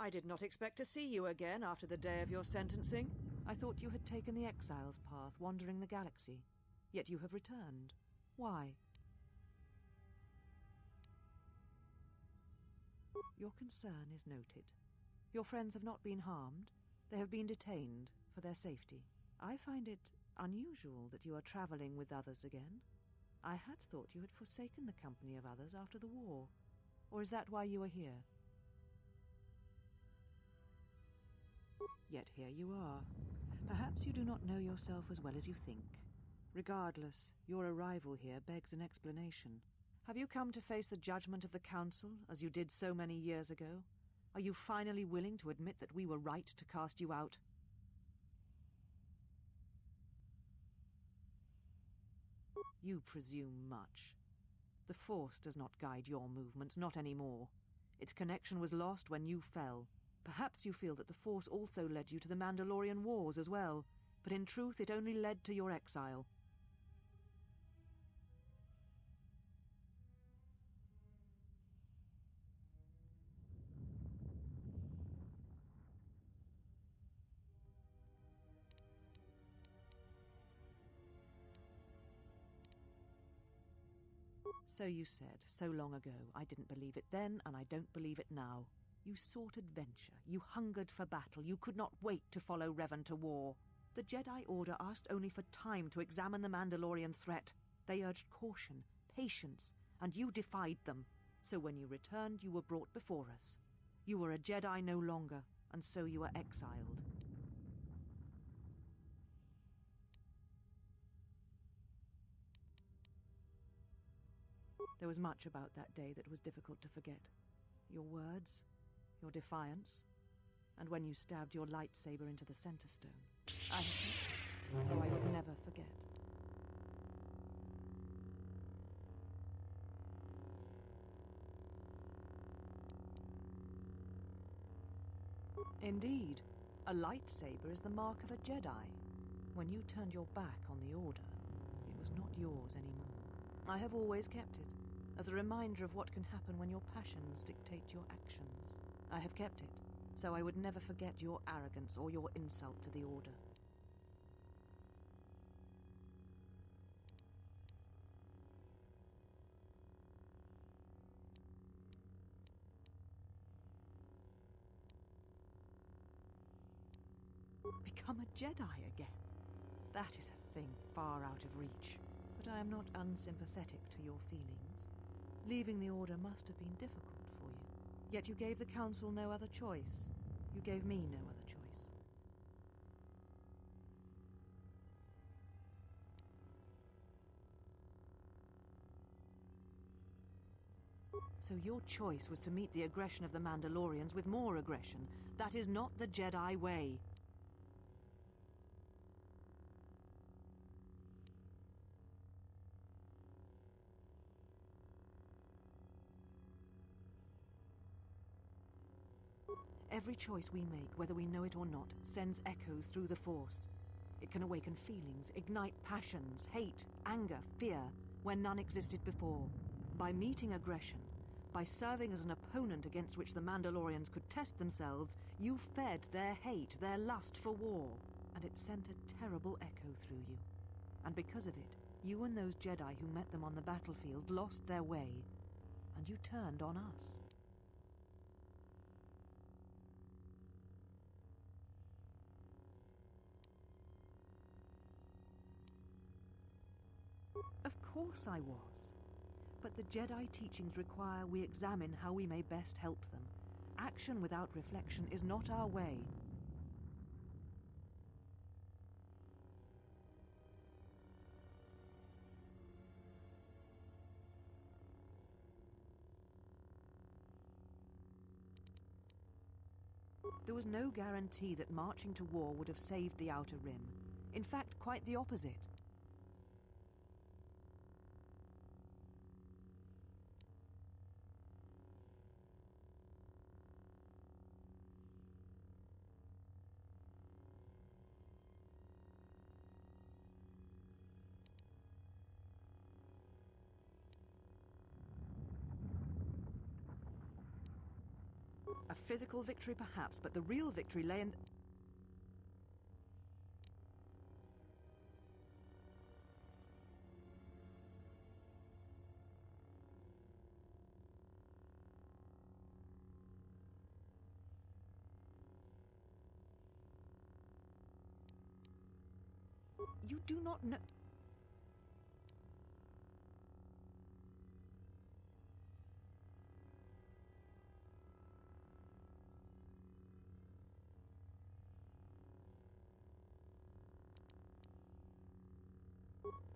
I did not expect to see you again after the day of your sentencing. I thought you had taken the exile's path, wandering the galaxy. Yet you have returned. Why? Your concern is noted. Your friends have not been harmed. They have been detained for their safety. I find it unusual that you are traveling with others again. I had thought you had forsaken the company of others after the war. Or is that why you are here? Yet here you are. Perhaps you do not know yourself as well as you think. Regardless, your arrival here begs an explanation. Have you come to face the judgment of the Council, as you did so many years ago? Are you finally willing to admit that we were right to cast you out? You presume much. The Force does not guide your movements, not anymore. Its connection was lost when you fell. Perhaps you feel that the Force also led you to the Mandalorian Wars as well, but in truth it only led to your exile. So you said, so long ago. I didn't believe it then, and I don't believe it now. You sought adventure, you hungered for battle, you could not wait to follow Revan to war. The Jedi Order asked only for time to examine the Mandalorian threat. They urged caution, patience, and you defied them. So when you returned, you were brought before us. You were a Jedi no longer, and so you were exiled. There was much about that day that was difficult to forget. Your words, your defiance, and when you stabbed your lightsaber into the center stone. I hate so I would never forget. Indeed, a lightsaber is the mark of a Jedi. When you turned your back on the Order, it was not yours anymore. I have always kept it, as a reminder of what can happen when your passions dictate your actions. I have kept it, so I would never forget your arrogance or your insult to the Order. Become a Jedi again? That is a thing far out of reach. But I am not unsympathetic to your feelings. Leaving the Order must have been difficult for you. Yet you gave the Council no other choice. You gave me no other choice. So your choice was to meet the aggression of the Mandalorians with more aggression. That is not the Jedi way. Every choice we make, whether we know it or not, sends echoes through the Force. It can awaken feelings, ignite passions, hate, anger, fear, where none existed before. By meeting aggression, by serving as an opponent against which the Mandalorians could test themselves, you fed their hate, their lust for war, and it sent a terrible echo through you. And because of it, you and those Jedi who met them on the battlefield lost their way, and you turned on us. Of course I was. But the Jedi teachings require we examine how we may best help them. Action without reflection is not our way. There was no guarantee that marching to war would have saved the Outer Rim. In fact, quite the opposite. A physical victory perhaps, but the real victory lay in... You do not know...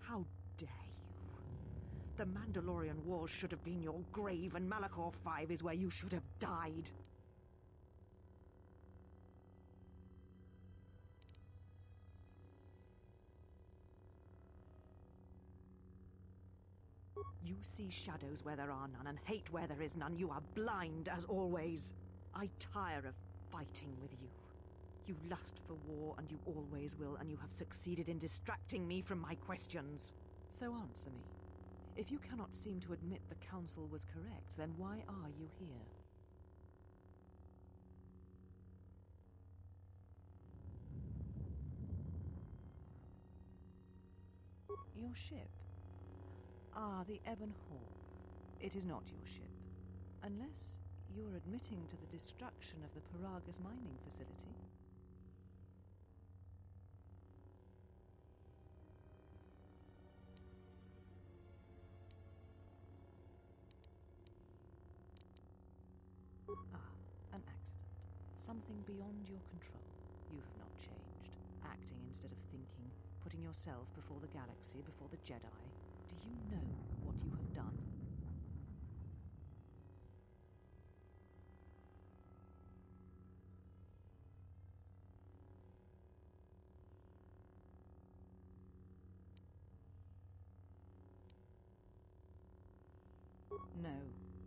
How dare you? The Mandalorian Wars should have been your grave, and Malachor 5 is where you should have died. You see shadows where there are none, and hate where there is none. You are blind, as always. I tire of fighting with you. You lust for war, and you always will, and you have succeeded in distracting me from my questions. So answer me. If you cannot seem to admit the Council was correct, then why are you here? Your ship? Ah, the Ebon Hawk. It is not your ship. Unless you are admitting to the destruction of the Paragus mining facility. Ah, an accident. Something beyond your control. You have not changed. Acting instead of thinking, putting yourself before the galaxy, before the Jedi. Do you know what you have done? No,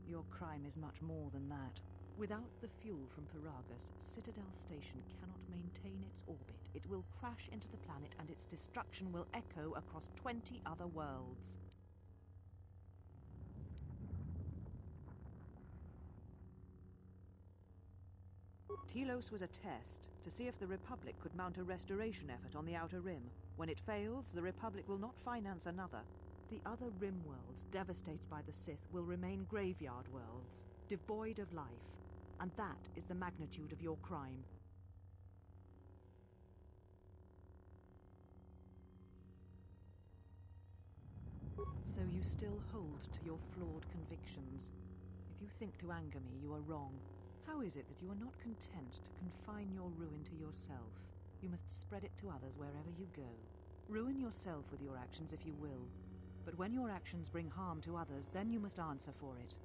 your crime is much more than that. Without the fuel from Paragus, Citadel Station cannot maintain its orbit. It will crash into the planet, and its destruction will echo across 20 other worlds. Telos was a test to see if the Republic could mount a restoration effort on the Outer Rim. When it fails, the Republic will not finance another. The other Rim worlds, devastated by the Sith, will remain graveyard worlds, devoid of life. And that is the magnitude of your crime. So you still hold to your flawed convictions. If you think to anger me, you are wrong. How is it that you are not content to confine your ruin to yourself? You must spread it to others wherever you go. Ruin yourself with your actions if you will. But when your actions bring harm to others, then you must answer for it.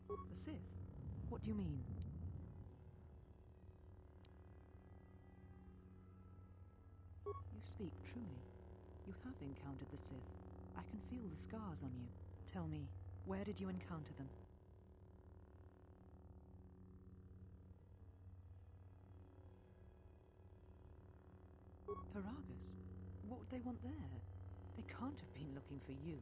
The Sith? What do you mean? You speak truly. You have encountered the Sith. I can feel the scars on you. Tell me, where did you encounter them? Paragus? What would they want there? They can't have been looking for you.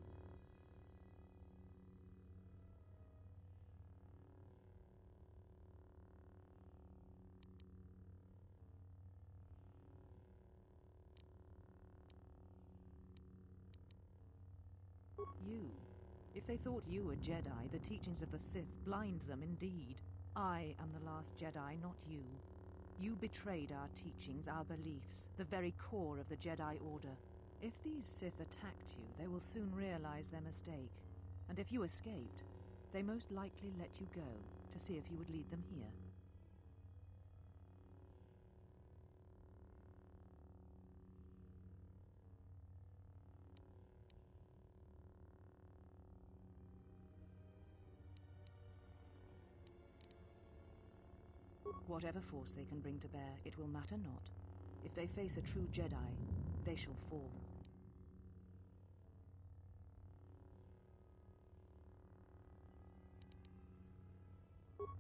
You. If they thought you a Jedi, the teachings of the Sith blind them indeed. I am the last Jedi, not you. You betrayed our teachings, our beliefs, the very core of the Jedi Order. If these Sith attacked you, they will soon realize their mistake. And if you escaped, they most likely let you go to see if you would lead them here. Whatever force they can bring to bear, it will matter not. If they face a true Jedi, they shall fall.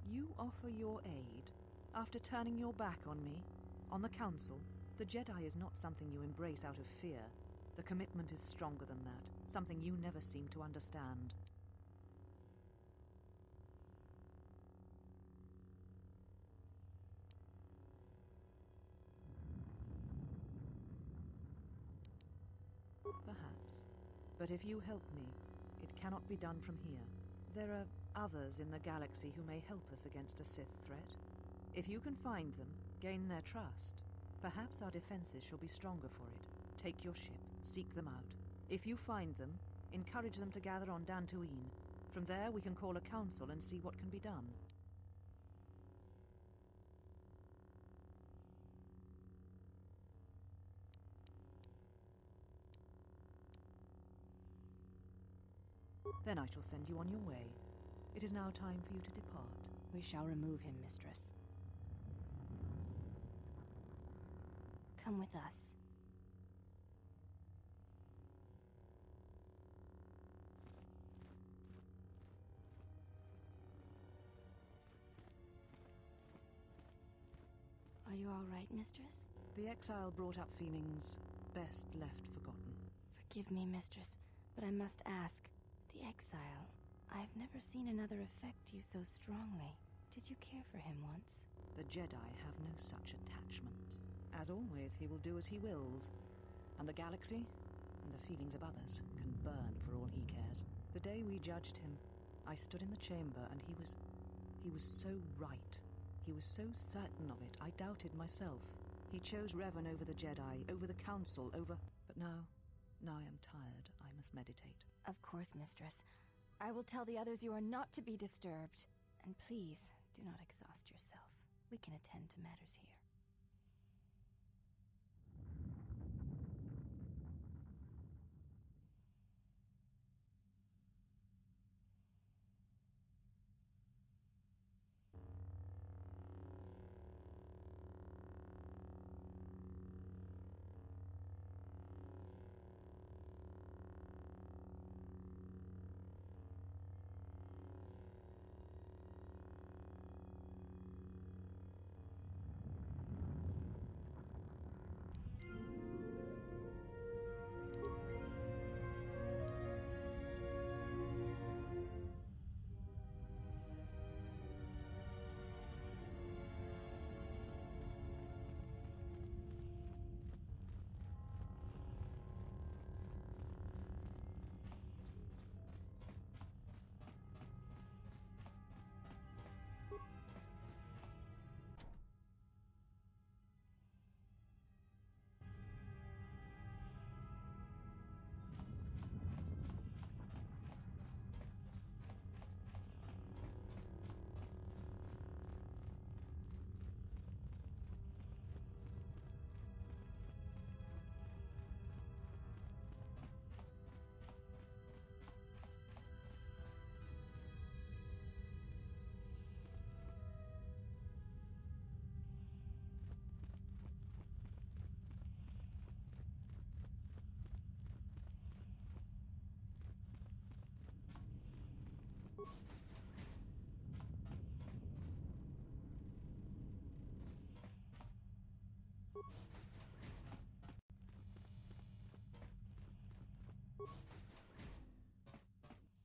You offer your aid after turning your back on me? On the Council, the Jedi is not something you embrace out of fear. The commitment is stronger than that, something you never seem to understand. Perhaps. But if you help me, it cannot be done from here. There are others in the galaxy who may help us against a Sith threat. If you can find them, gain their trust, perhaps our defenses shall be stronger for it. Take your ship, seek them out. If you find them, encourage them to gather on Dantooine. From there we can call a council and see what can be done. Then I shall send you on your way. It is now time for you to depart. We shall remove him, mistress. Come with us. Are you all right, mistress? The exile brought up feelings best left forgotten. Forgive me, mistress, but I must ask. The exile, I've never seen another affect you so strongly. Did you care for him once? The Jedi have no such attachments. As always, he will do as he wills. And the galaxy, and the feelings of others, can burn for all he cares. The day we judged him, I stood in the chamber and he was so right. He was so certain of it, I doubted myself. He chose Revan over the Jedi, over the Council, over... But now I am tired. I must meditate. Of course, mistress. I will tell the others you are not to be disturbed. And please, do not exhaust yourself. We can attend to matters here.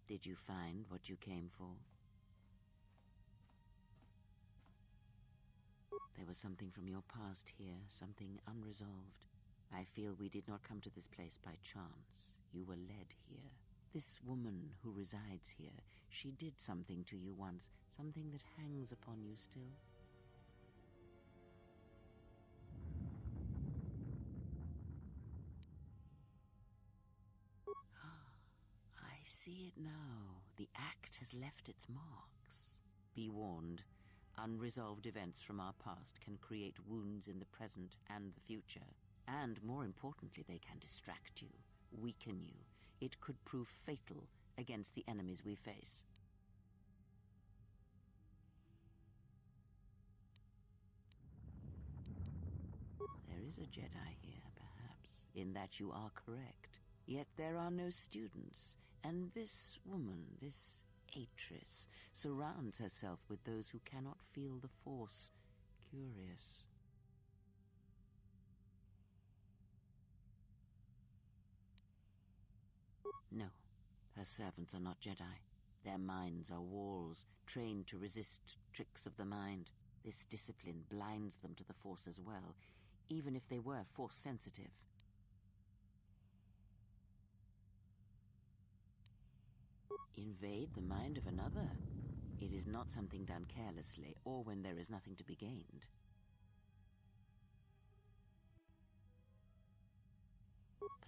Did you find what you came for? There was something from your past here, something unresolved. I feel we did not come to this place by chance. You were led here. This woman who resides here, she did something to you once, something that hangs upon you still. I see it now. The act has left its marks. Be warned, unresolved events from our past can create wounds in the present and the future. And more importantly, they can distract you, weaken you. It could prove fatal against the enemies we face. There is a Jedi here, perhaps, in that you are correct. Yet there are no students, and this woman, this Atress, surrounds herself with those who cannot feel the Force. Curious. No, her servants are not Jedi. Their minds are walls, trained to resist tricks of the mind. This discipline blinds them to the Force as well, even if they were Force-sensitive. Invade the mind of another? It is not something done carelessly, or when there is nothing to be gained.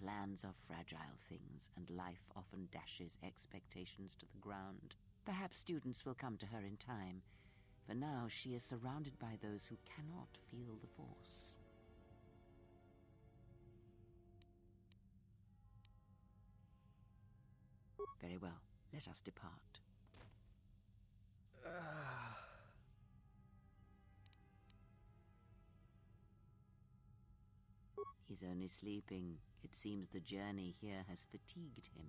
Plans are fragile things, and life often dashes expectations to the ground. Perhaps students will come to her in time. For now, she is surrounded by those who cannot feel the Force. Very well, let us depart. He's only sleeping. It seems the journey here has fatigued him.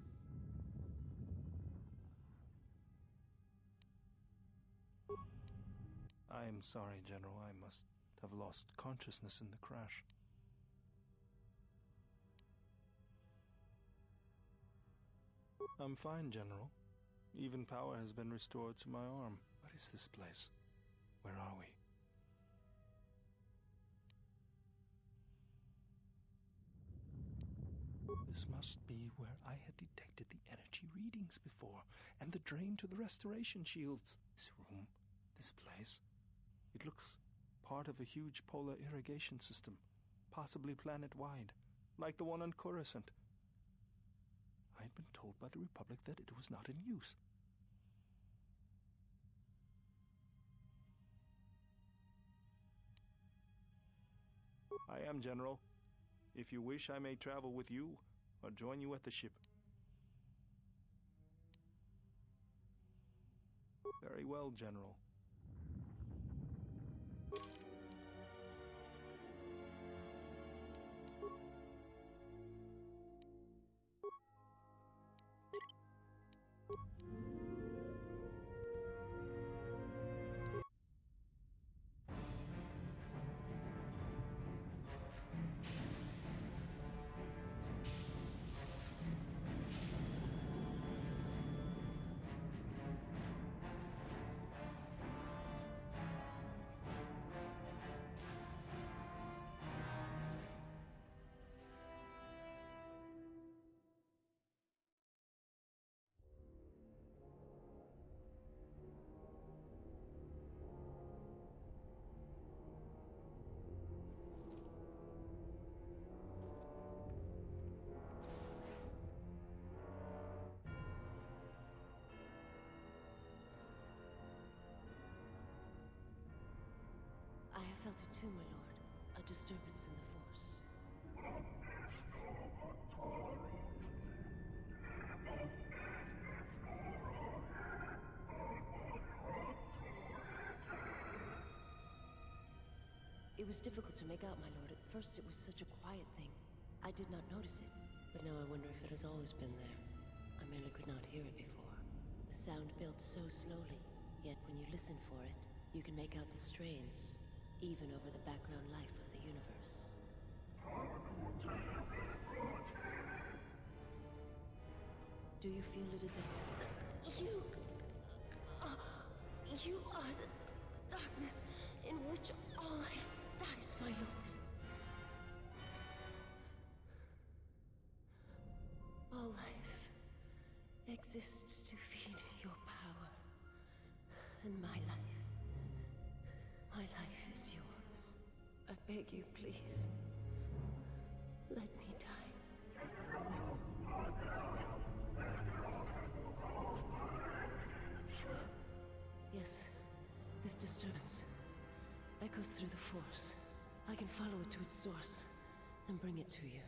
I am sorry, General. I must have lost consciousness in the crash. I'm fine, General. Even power has been restored to my arm. What is this place? Where are we? This must be where I had detected the energy readings before, and the drain to the restoration shields. This room, this place, it looks part of a huge polar irrigation system, possibly planet-wide, like the one on Coruscant. I had been told by the Republic that it was not in use. I am, General. If you wish, I may travel with you, or join you at the ship. Very well, General. I have felt it too, my lord. A disturbance in the Force. It was difficult to make out, my lord. At first it was such a quiet thing. I did not notice it. But now I wonder if it has always been there. I merely could not hear it before. The sound built so slowly, yet when you listen for it, you can make out the strains, even over the background life of the universe. Do you feel it is a... You are the darkness in which all life dies, my lord. All life exists to feed your power. And my life is yours. I beg you, please. Let me die. Yes, this disturbance echoes through the Force. I can follow it to its source and bring it to you.